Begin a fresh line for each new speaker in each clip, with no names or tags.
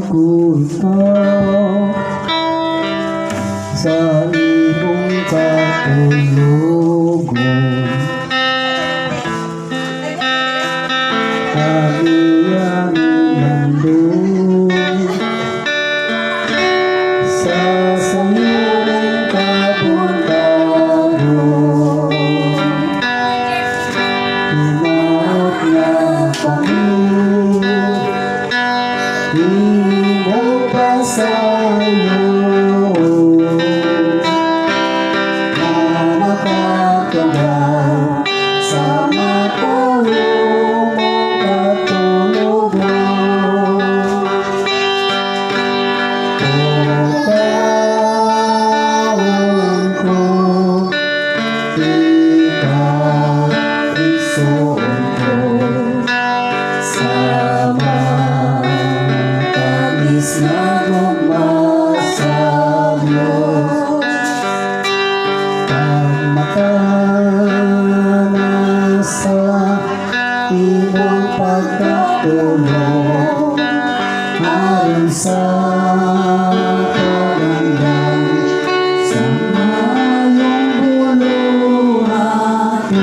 ko ikaw sa imong katulugon. Aliyang nandun sa sayuring kabuntaron. Tinaot na kami, di mo pa sa'yo na nakakagaw sa matulong katulugon. Pagkaon ko, ikaw isuon ko sa matamis na gugma sa Diyos. Pagmakanasa imong pagkatulog ayon sa kalandan sa mayong buluhaton.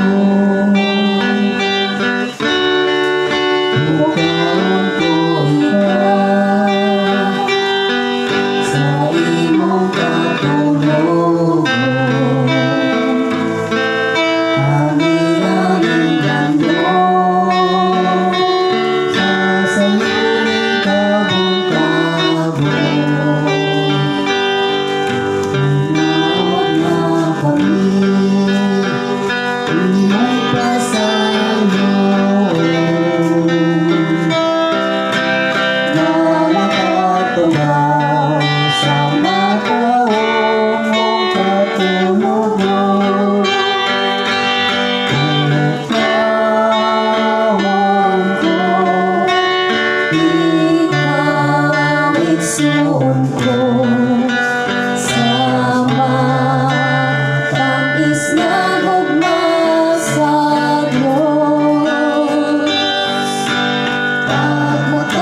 Bukaon ko ikaw sa imong katulugon. Hangin-hangin gandong sa sayuring kabung-kabung. Tinaot na kami, di may pasayon na nakatunaw sa mataong mong katulugon. Pagkaon ko, ikaw isuon ko sa matamis na gugma sa Diyos.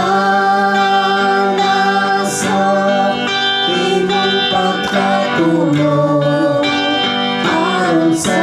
Pagmutana sa imong pagkatulog aron sa